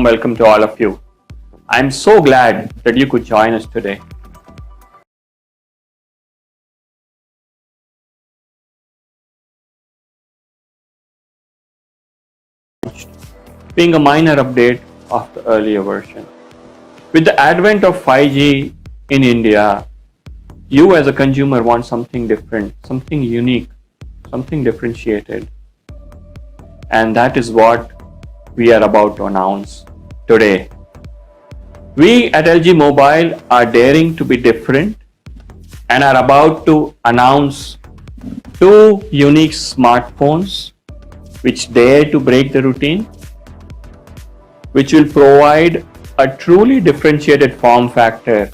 warm welcome to all of you. I'm so glad that you could join us today. Being a minor update of the earlier version. With the advent of 5G in India, you as a consumer want something different, something unique, something differentiated. And that is what we are about to announce today. We at LG Mobile are daring to be different and are about to announce two unique smartphones which dare to break the routine, which will provide a truly differentiated form factor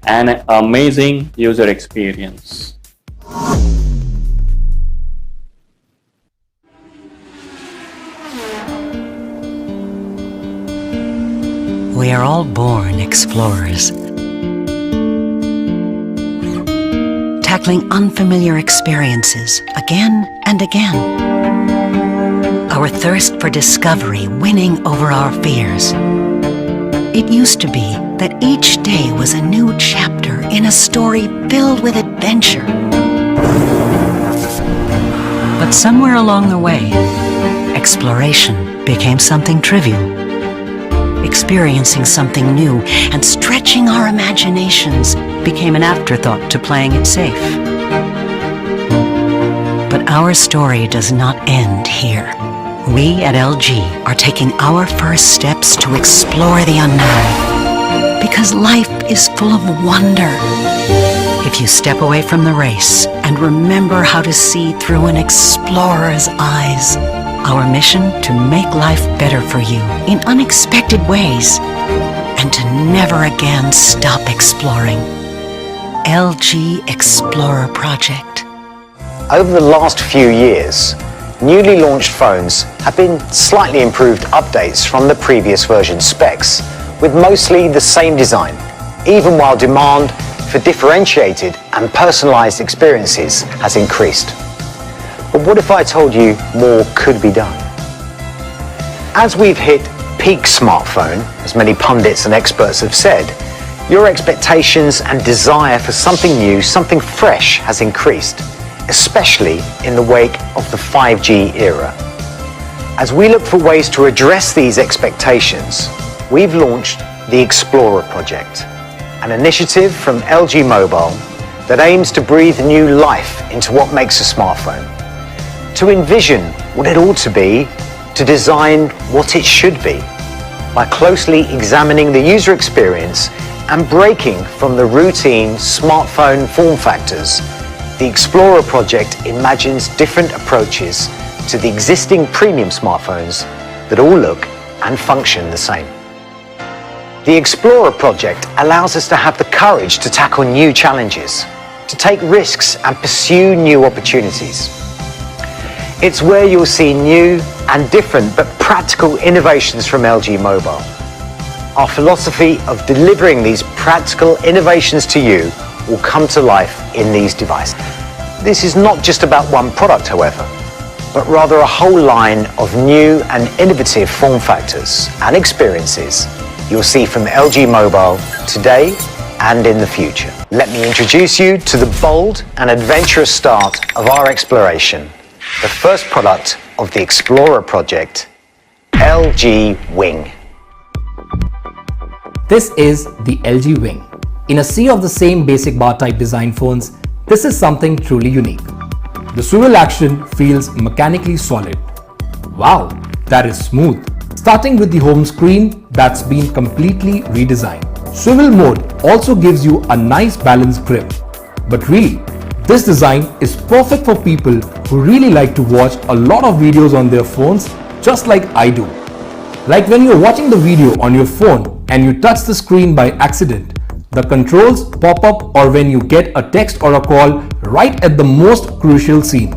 and an amazing user experience. We are all born explorers, tackling unfamiliar experiences again and again. Our thirst for discovery winning over our fears. It used to be that each day was a new chapter in a story filled with adventure. But somewhere along the way, exploration became something trivial. Experiencing something new and stretching our imaginations became an afterthought to playing it safe. But our story does not end here. We at LG are taking our first steps to explore the unknown. Because life is full of wonder. If you step away from the race and remember how to see through an explorer's eyes, our mission to make life better for you in unexpected ways and to never again stop exploring. LG Explorer Project. Over the last few years, newly launched phones have been slightly improved updates from the previous version specs, with mostly the same design, even while demand for differentiated and personalized experiences has increased. But what if I told you more could be done? As we've hit peak smartphone, as many pundits and experts have said, your expectations and desire for something new, something fresh has increased, especially in the wake of the 5G era. As we look for ways to address these expectations, we've launched the Explorer Project, an initiative from LG Mobile that aims to breathe new life into what makes a smartphone. To envision what it ought to be, to design what it should be, by closely examining the user experience and breaking from the routine smartphone form factors. The Explorer Project imagines different approaches to the existing premium smartphones that all look and function the same. The Explorer Project allows us to have the courage to tackle new challenges, to take risks and pursue new opportunities. It's where you'll see new and different but practical innovations from LG Mobile. Our philosophy of delivering these practical innovations to you will come to life in these devices. This is not just about one product, however, but rather a whole line of new and innovative form factors and experiences you'll see from LG Mobile today and in the future. Let me introduce you to the bold and adventurous start of our exploration. The first product of the Explorer Project, LG Wing. This is the LG Wing. In a sea of the same basic bar type design phones, this is something truly unique. The swivel action feels mechanically solid. Wow, that is smooth. Starting with the home screen that's been completely redesigned. Swivel mode also gives you a nice balanced grip. But really, this design is perfect for people who really like to watch a lot of videos on their phones, just like I do. Like when you're watching the video on your phone and you touch the screen by accident, the controls pop up, or when you get a text or a call right at the most crucial scene.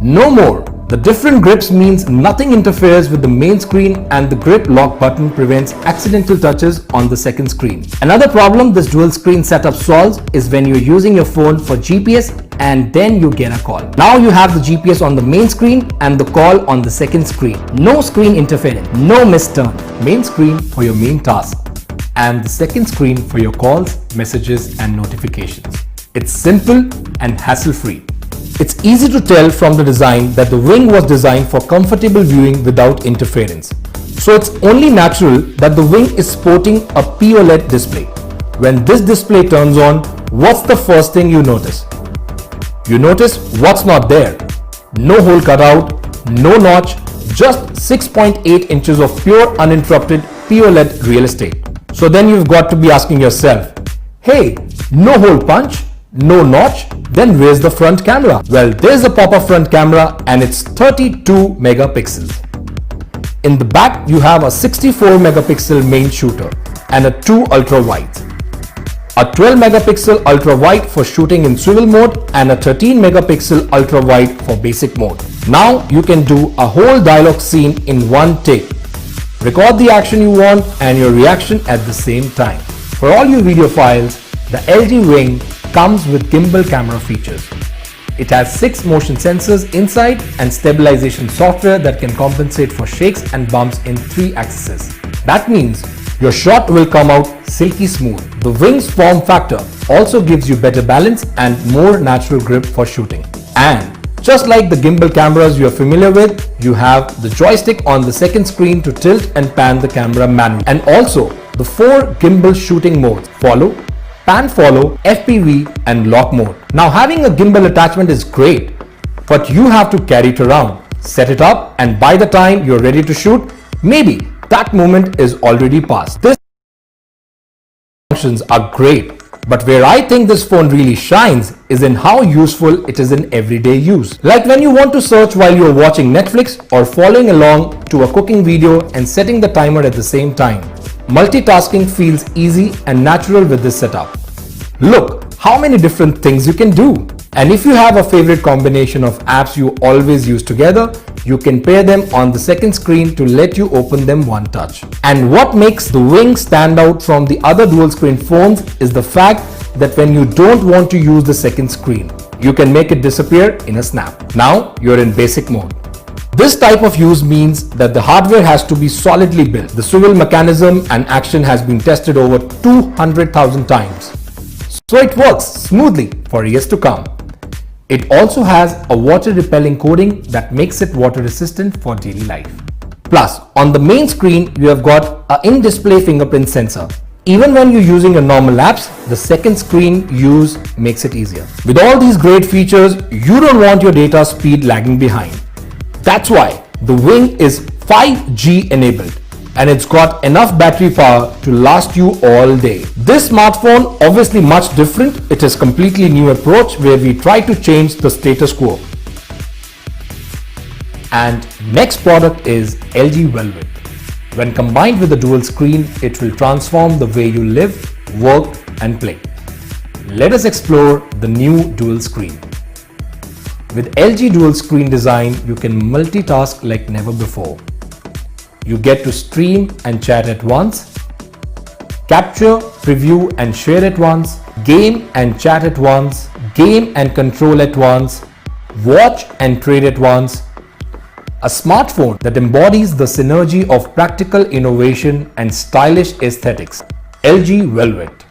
No more. The different grips means nothing interferes with the main screen, and the grip lock button prevents accidental touches on the second screen. Another problem this dual screen setup solves is when you're using your phone for GPS and then you get a call. Now you have the GPS on the main screen and the call on the second screen. No screen interference, no missed turn. Main screen for your main task and the second screen for your calls, messages and notifications. It's simple and hassle-free. It's easy to tell from the design that the wing was designed for comfortable viewing without interference. So it's only natural that the wing is sporting a P-OLED display. When this display turns on, what's the first thing you notice? You notice what's not there. No hole cut out, no notch, just 6.8 inches of pure uninterrupted P-OLED real estate. So then you've got to be asking yourself, hey, no hole punch, no notch, then where's the front camera? Well, there's a pop-up front camera and it's 32 megapixels. In the back, you have a 64 megapixel main shooter and a 2 ultra-wides. A 12 megapixel ultra-wide for shooting in swivel mode and a 13 megapixel ultra-wide for basic mode. Now you can do a whole dialogue scene in one take. Record the action you want and your reaction at the same time. For all your video files, the LG Wing comes with gimbal camera features. It has 6 motion sensors inside and stabilization software that can compensate for shakes and bumps in 3 axes. That means your shot will come out silky smooth. The wing's form factor also gives you better balance and more natural grip for shooting. And just like the gimbal cameras you are familiar with, you have the joystick on the second screen to tilt and pan the camera manually. And also the 4 gimbal shooting modes: follow, pan follow, FPV and lock mode. Now having a gimbal attachment is great, but you have to carry it around, set it up, and by the time you're ready to shoot, maybe that moment is already past. These functions are great, but where I think this phone really shines is in how useful it is in everyday use. Like when you want to search while you're watching Netflix or following along to a cooking video and setting the timer at the same time. Multitasking feels easy and natural with this setup. Look how many different things you can do. And if you have a favorite combination of apps you always use together, you can pair them on the second screen to let you open them one touch. And what makes the Wing stand out from the other dual screen phones is the fact that when you don't want to use the second screen, you can make it disappear in a snap. Now you're in basic mode. This type of use means that the hardware has to be solidly built. The swivel mechanism and action has been tested over 200,000 times. So it works smoothly for years to come. It also has a water-repelling coating that makes it water-resistant for daily life. Plus, on the main screen, you have got an in-display fingerprint sensor. Even when you're using your normal apps, the second screen use makes it easier. With all these great features, you don't want your data speed lagging behind. That's why the Wing is 5G enabled and it's got enough battery power to last you all day. This smartphone obviously much different. It is completely new approach where we try to change the status quo. And next product is LG Velvet. When combined with the dual screen, it will transform the way you live, work and play. Let us explore the new dual screen. With LG dual screen design, you can multitask like never before. You get to stream and chat at once, capture, preview and share at once, game and chat at once, game and control at once, watch and trade at once. A smartphone that embodies the synergy of practical innovation and stylish aesthetics. LG Velvet,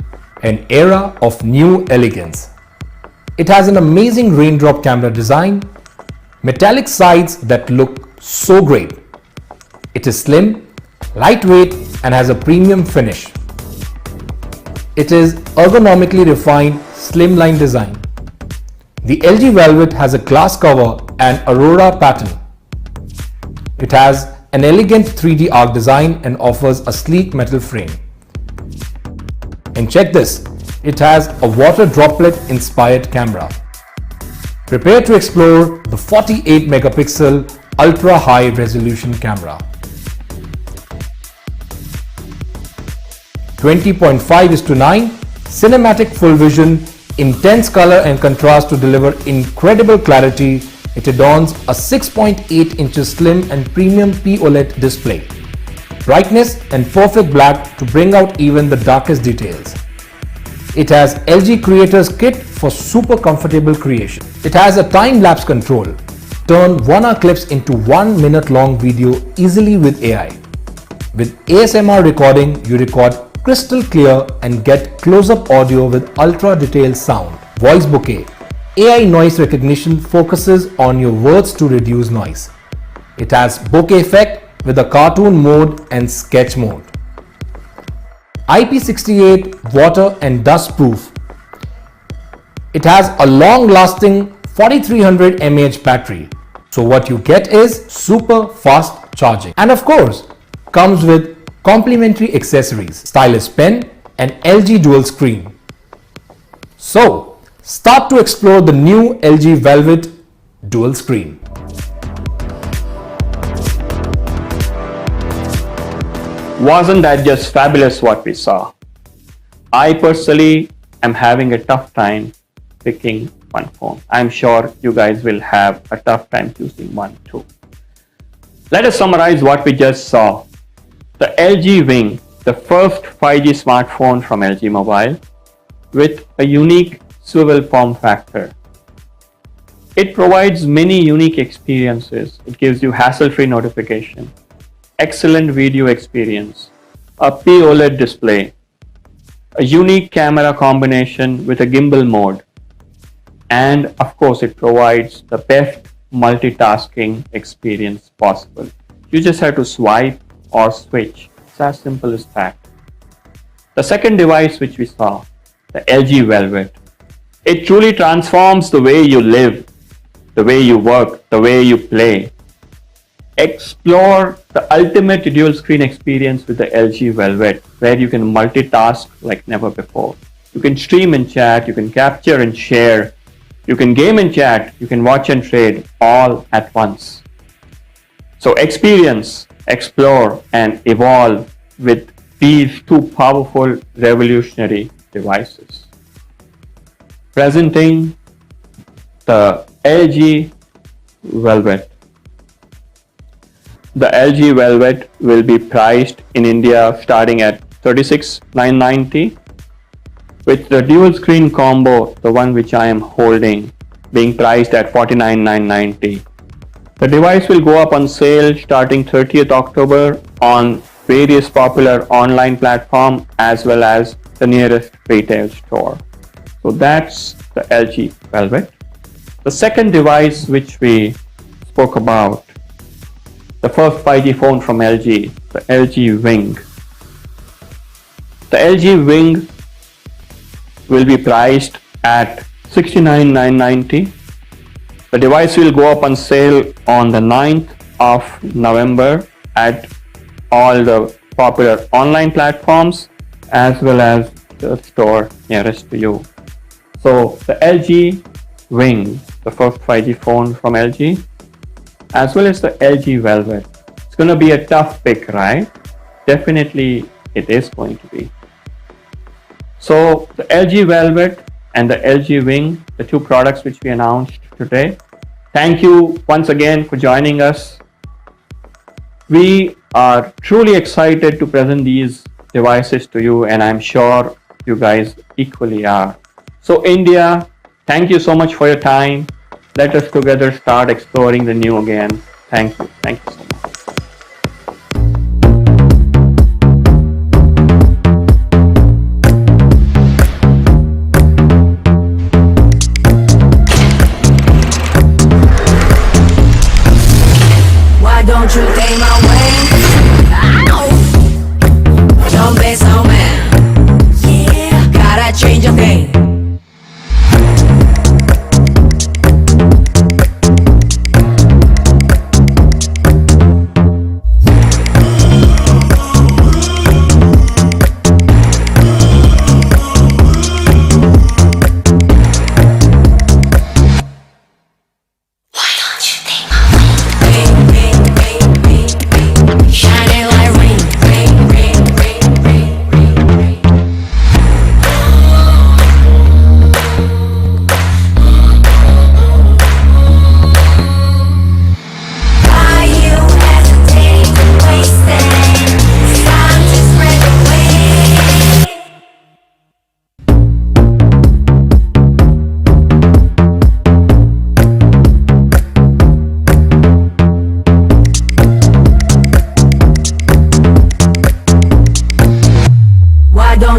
an era of new elegance. It has an amazing raindrop camera design, metallic sides that look so great. It is slim, lightweight and has a premium finish. It is ergonomically refined, slimline design. The LG Velvet has a glass cover and Aurora pattern. It has an elegant 3D arc design and offers a sleek metal frame. And check this, it has a water droplet inspired camera. Prepare to explore the 48 megapixel ultra high resolution camera. 20.5:9 cinematic full vision, intense color and contrast to deliver incredible clarity. It adorns a 6.8 inches slim and premium P-OLED display. Brightness and perfect black to bring out even the darkest details. It has LG Creators Kit for super comfortable creation. It has a time-lapse control. Turn 1 hour clips into 1 minute long video easily with AI. With ASMR recording, you record crystal clear and get close-up audio with ultra-detailed sound. Voice bouquet. AI noise recognition focuses on your words to reduce noise. It has bokeh effect with a cartoon mode and sketch mode. IP68 water and dust proof. It has a long-lasting 4300 mAh battery. So what you get is super fast charging. And of course, comes with complimentary accessories, stylus pen and LG dual screen. So start to explore the new LG Velvet dual screen. Wasn't that just fabulous what we saw? I personally am having a tough time picking one phone. I'm sure you guys will have a tough time choosing one too. Let us summarize what we just saw. The LG Wing, the first 5G smartphone from LG Mobile with a unique swivel form factor. It provides many unique experiences. It gives you hassle-free notification, excellent video experience, a P-OLED display, a unique camera combination with a gimbal mode, and of course it provides the best multitasking experience possible. You just have to swipe or switch. It's as simple as that. The second device which we saw, the LG Velvet, it truly transforms the way you live, the way you work, the way you play. Explore the ultimate dual screen experience with the LG Velvet, where you can multitask like never before. You can stream and chat, you can capture and share, you can game and chat, you can watch and trade all at once. So experience, explore and evolve with these two powerful revolutionary devices. Presenting the LG Velvet. The LG Velvet will be priced in India starting at 36,990, with the dual screen combo, the one which I am holding, being priced at 49,990. The device will go up on sale starting 30th October on various popular online platforms as well as the nearest retail store. So that's the LG Velvet. The second device which we spoke about, the first 5G phone from LG, the LG Wing. The LG Wing will be priced at 69,990. The device will go up on sale on the 9th of November at all the popular online platforms as well as the store nearest to you. So the LG Wing, the first 5G phone from LG, as well as the LG Velvet. It's going to be a tough pick, right? Definitely it is going to be. So the LG Velvet and the LG Wing, the two products which we announced today. Thank you once again for joining us. We are truly excited to present these devices to you, and I'm sure you guys equally are. So India, thank you so much for your time. Let us together start exploring the new again. Thank you. Thank you so much. Why don't you take my way? Ow! Don't be so mad. Yeah, gotta change your game.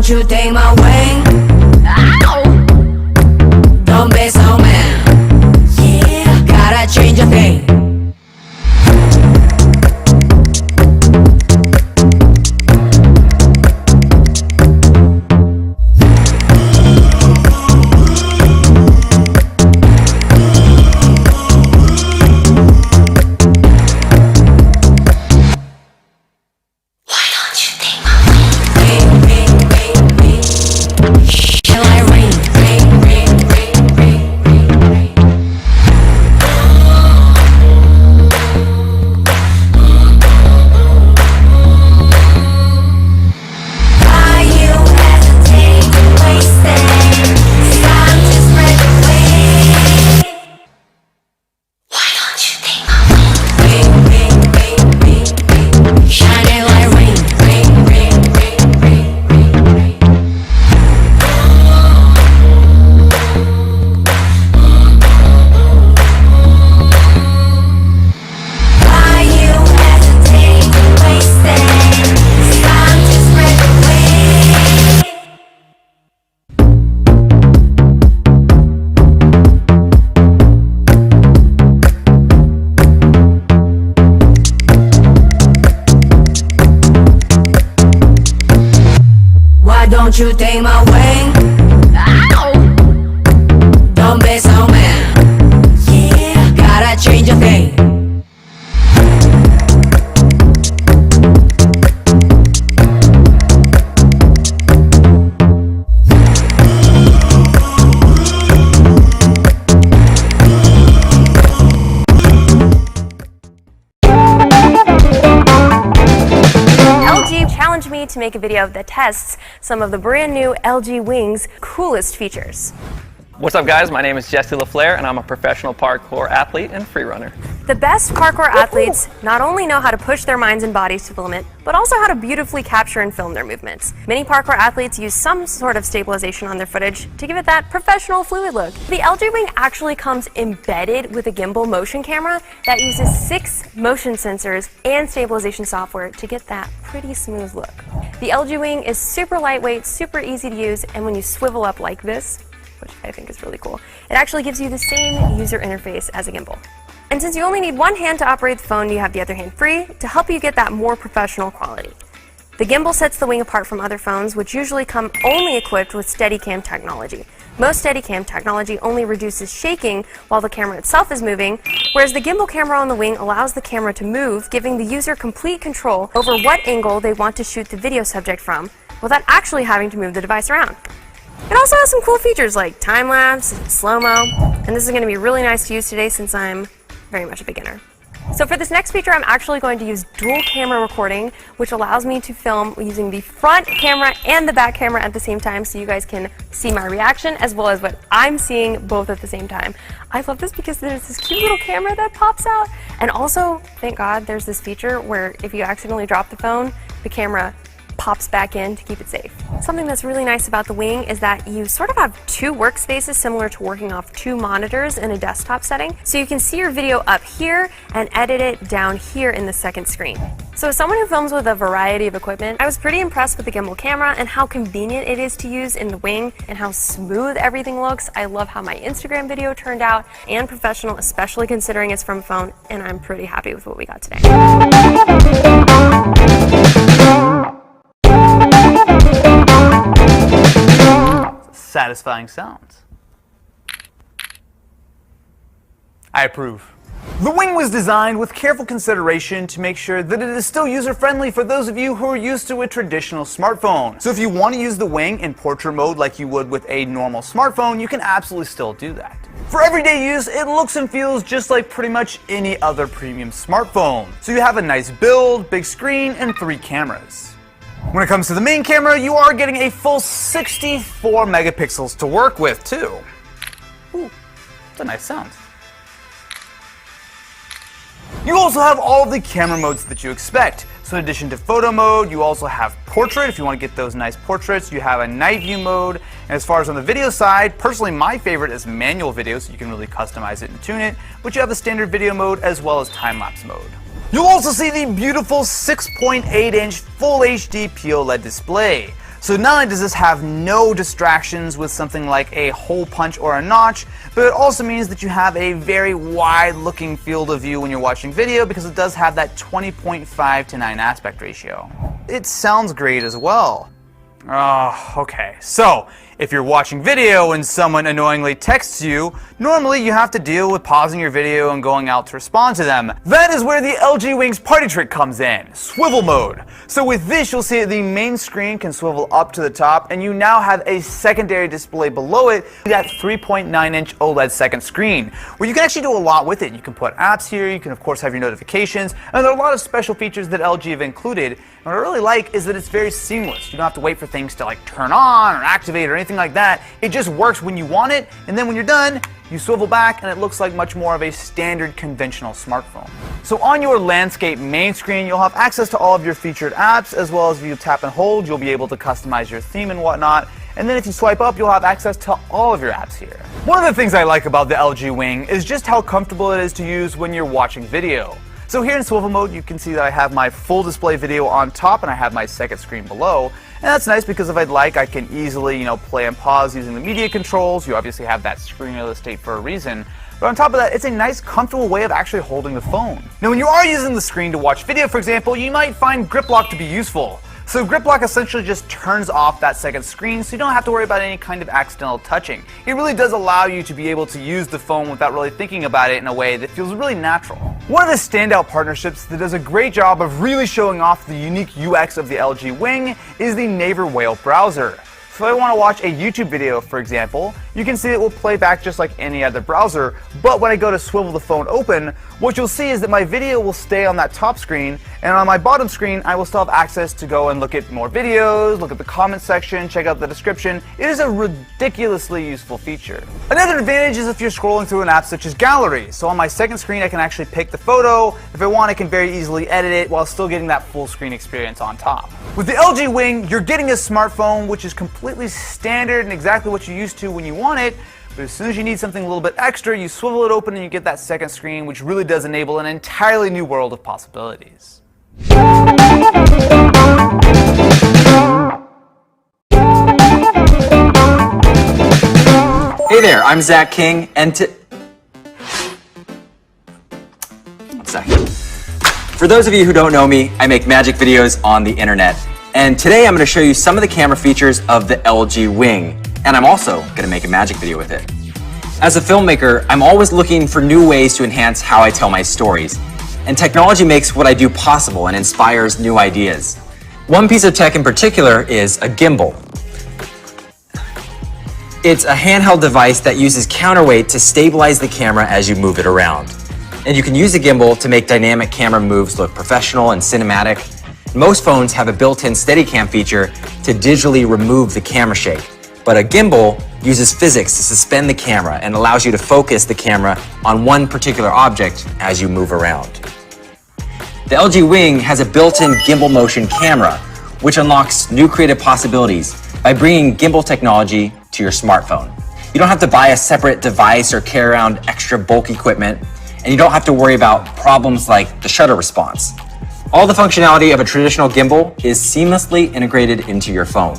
don't you take my wing? Ow! Don't be so mad. Yeah, gotta change a thing. Don't you take my wing? Ow! Don't be so mad. Yeah, gotta change a thing. Challenged me to make a video that tests some of the brand new LG Wing's coolest features. What's up guys, my name is Jesse LaFleur and I'm a professional parkour athlete and freerunner. The best parkour athletes not only know how to push their minds and bodies to the limit, but also how to beautifully capture and film their movements. Many parkour athletes use some sort of stabilization on their footage to give it that professional fluid look. The LG Wing actually comes embedded with a gimbal motion camera that uses 6 motion sensors and stabilization software to get that pretty smooth look. The LG Wing is super lightweight, super easy to use, and when you swivel up like this, which I think is really cool, it actually gives you the same user interface as a gimbal. And since you only need one hand to operate the phone, you have the other hand free to help you get that more professional quality. The gimbal sets the Wing apart from other phones, which usually come only equipped with Steadicam technology. Most Steadicam technology only reduces shaking while the camera itself is moving, whereas the gimbal camera on the Wing allows the camera to move, giving the user complete control over what angle they want to shoot the video subject from, without actually having to move the device around. It also has some cool features like time-lapse, slow-mo, and this is going to be really nice to use today since I'm very much a beginner. So for this next feature, I'm actually going to use dual camera recording, which allows me to film using the front camera and the back camera at the same time so you guys can see my reaction as well as what I'm seeing both at the same time. I love this because there's this cute little camera that pops out, and also, thank God, there's this feature where if you accidentally drop the phone, the camera pops back in to keep it safe. Something that's really nice about the Wing is that you sort of have 2 workspaces similar to working off 2 monitors in a desktop setting. So you can see your video up here and edit it down here in the second screen. So as someone who films with a variety of equipment, I was pretty impressed with the gimbal camera and how convenient it is to use in the Wing and how smooth everything looks. I love how my Instagram video turned out and professional, especially considering it's from a phone, and I'm pretty happy with what we got today. Satisfying sounds. I approve. The Wing was designed with careful consideration to make sure that it is still user-friendly for those of you who are used to a traditional smartphone. So if you want to use the Wing in portrait mode like you would with a normal smartphone, you can absolutely still do that. For everyday use, it looks and feels just like pretty much any other premium smartphone. So you have a nice build, big screen, and 3 cameras. When it comes to the main camera, you are getting a full 64 megapixels to work with, too. Ooh, that's a nice sound. You also have all of the camera modes that you expect. So in addition to photo mode, you also have portrait if you want to get those nice portraits. You have a night view mode. And as far as on the video side, personally my favorite is manual video, so you can really customize it and tune it. But you have the standard video mode as well as time-lapse mode. You'll also see the beautiful 6.8-inch Full HD P-OLED display. So not only does this have no distractions with something like a hole punch or a notch, but it also means that you have a very wide looking field of view when you're watching video, because it does have that 20.5:9 aspect ratio. It sounds great as well. Oh, okay. So, if you're watching video and someone annoyingly texts you, normally you have to deal with pausing your video and going out to respond to them. That is where the LG Wing's party trick comes in, swivel mode. So with this, you'll see that the main screen can swivel up to the top, and you now have a secondary display below it, that 3.9-inch OLED second screen, where you can actually do a lot with it. You can put apps here, you can of course have your notifications, and there are a lot of special features that LG have included. And what I really like is that it's very seamless. You don't have to wait for things to like turn on or activate or anything like that. It just works when you want it, and then when you're done, you swivel back and it looks like much more of a standard conventional smartphone. So on your landscape main screen, you'll have access to all of your featured apps, as well as if you tap and hold, you'll be able to customize your theme and whatnot. And then if you swipe up, you'll have access to all of your apps here. One of the things I like about the LG Wing is just how comfortable it is to use when you're watching video. So here in swivel mode, you can see that I have my full display video on top and I have my second screen below. And that's nice because if I'd like, I can easily, play and pause using the media controls. You obviously have that screen real estate for a reason. But on top of that, it's a nice, comfortable way of actually holding the phone. Now, when you are using the screen to watch video, for example, you might find grip lock to be useful. So grip lock essentially just turns off that second screen, so you don't have to worry about any kind of accidental touching. It really does allow you to be able to use the phone without really thinking about it in a way that feels really natural. One of the standout partnerships that does a great job of really showing off the unique UX of the LG Wing is the Naver Whale browser. So if I want to watch a YouTube video, for example, you can see it will play back just like any other browser, but when I go to swivel the phone open, what you'll see is that my video will stay on that top screen, and on my bottom screen, I will still have access to go and look at more videos, look at the comment section, check out the description. It is a ridiculously useful feature. Another advantage is if you're scrolling through an app such as Gallery. So on my second screen, I can actually pick the photo. If I want, I can very easily edit it while still getting that full screen experience on top. With the LG Wing, you're getting a smartphone which is completely standard and exactly what you're used to when you want it, but as soon as you need something a little bit extra, you swivel it open and you get that second screen, which really does enable an entirely new world of possibilities. Hey there, I'm Zach King, and one second. For those of you who don't know me, I make magic videos on the internet. And today I'm going to show you some of the camera features of the LG Wing, and I'm also going to make a magic video with it. As a filmmaker, I'm always looking for new ways to enhance how I tell my stories, and technology makes what I do possible and inspires new ideas. One piece of tech in particular is a gimbal. It's a handheld device that uses counterweight to stabilize the camera as you move it around. And you can use a gimbal to make dynamic camera moves look professional and cinematic. Most phones have a built-in Steadicam feature to digitally remove the camera shake, but a gimbal uses physics to suspend the camera and allows you to focus the camera on one particular object as you move around. The LG Wing has a built-in gimbal motion camera, which unlocks new creative possibilities by bringing gimbal technology to your smartphone. You don't have to buy a separate device or carry around extra bulk equipment, and you don't have to worry about problems like the shutter response. All the functionality of a traditional gimbal is seamlessly integrated into your phone.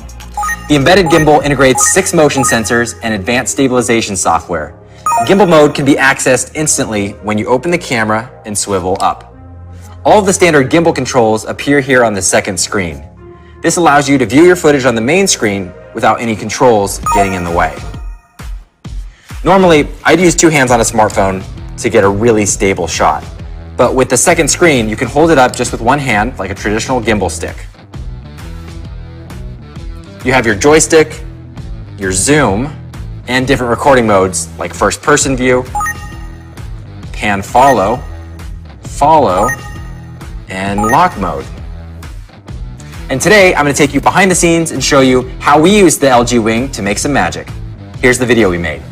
The embedded gimbal integrates 6 motion sensors and advanced stabilization software. Gimbal mode can be accessed instantly when you open the camera and swivel up. All of the standard gimbal controls appear here on the second screen. This allows you to view your footage on the main screen without any controls getting in the way. Normally, I'd use 2 hands on a smartphone to get a really stable shot. But with the second screen, you can hold it up just with one hand, like a traditional gimbal stick. You have your joystick, your zoom, and different recording modes like first person view, pan follow, and lock mode. And today, I'm going to take you behind the scenes and show you how we use the LG Wing to make some magic. Here's the video we made.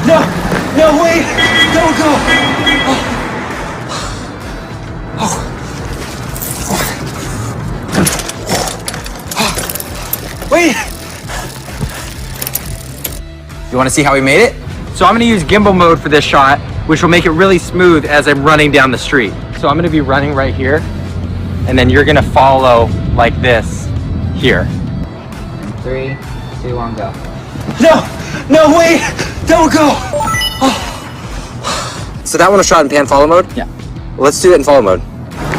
No, wait, don't go. Wait! You want to see how we made it? So I'm going to use gimbal mode for this shot, which will make it really smooth as I'm running down the street. So I'm going to be running right here, and then you're going to follow like this here. 3, 2, 1, go. No! No, wait! Don't go! So that one was shot in pan follow mode? Yeah. Well, let's do it in follow mode.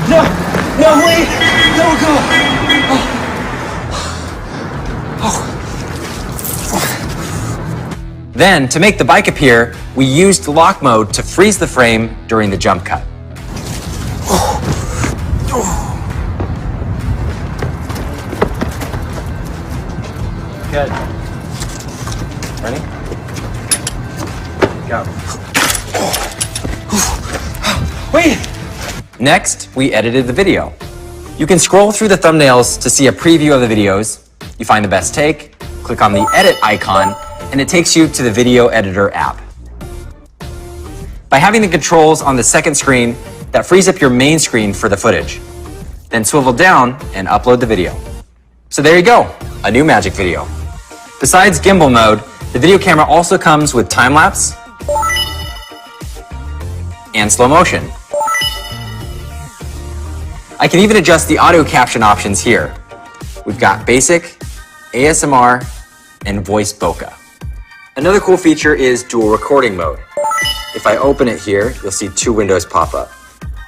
No! No, wait! Don't go! Then, to make the bike appear, we used lock mode to freeze the frame during the jump cut. Good. Ready? Go. Wait! Next, we edited the video. You can scroll through the thumbnails to see a preview of the videos. You find the best take, click on the edit icon, and it takes you to the video editor app. By having the controls on the second screen, that frees up your main screen for the footage. Then swivel down and upload the video. So there you go, a new magic video. Besides gimbal mode, the video camera also comes with time-lapse and slow motion. I can even adjust the audio caption options here. We've got basic, ASMR, and voice bokeh. Another cool feature is dual recording mode. If I open it here, you'll see two windows pop up.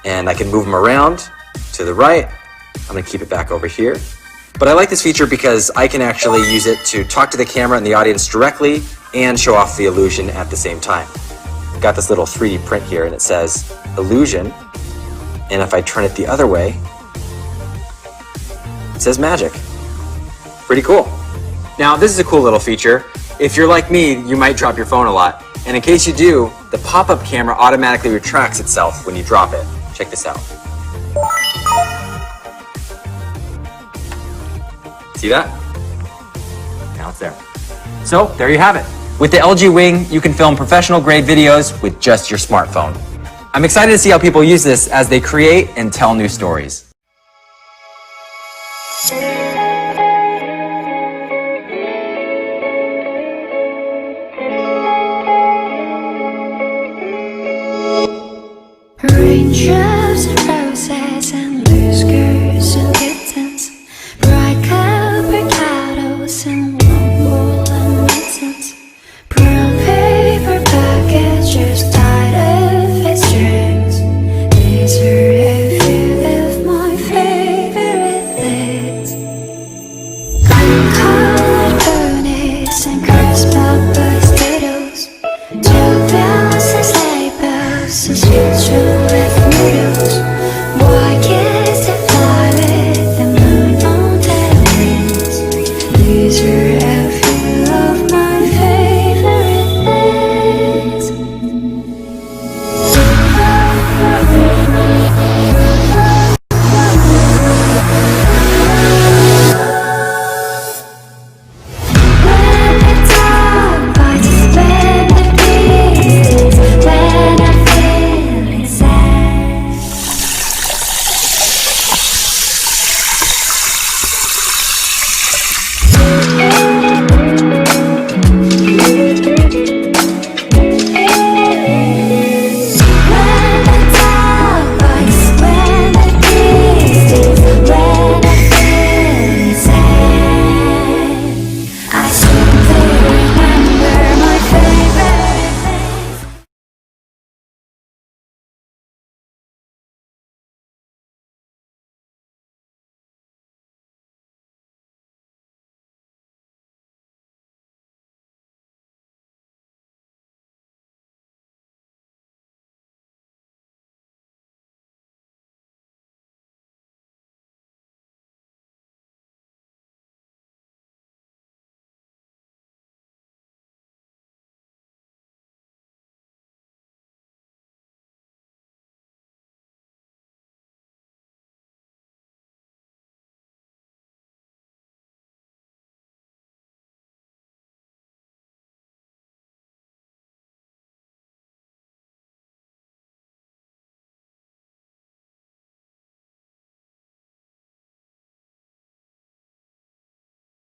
And I can move them around to the right. I'm gonna keep it back over here. But I like this feature because I can actually use it to talk to the camera and the audience directly and show off the illusion at the same time. I've got this little 3D print here and it says illusion. And if I turn it the other way, it says magic. Pretty cool. Now, this is a cool little feature. If you're like me, you might drop your phone a lot. And in case you do, the pop-up camera automatically retracts itself when you drop it. Check this out. See that? Now it's there. So, there you have it. With the LG Wing, you can film professional-grade videos with just your smartphone. I'm excited to see how people use this as they create and tell new stories. Reach out.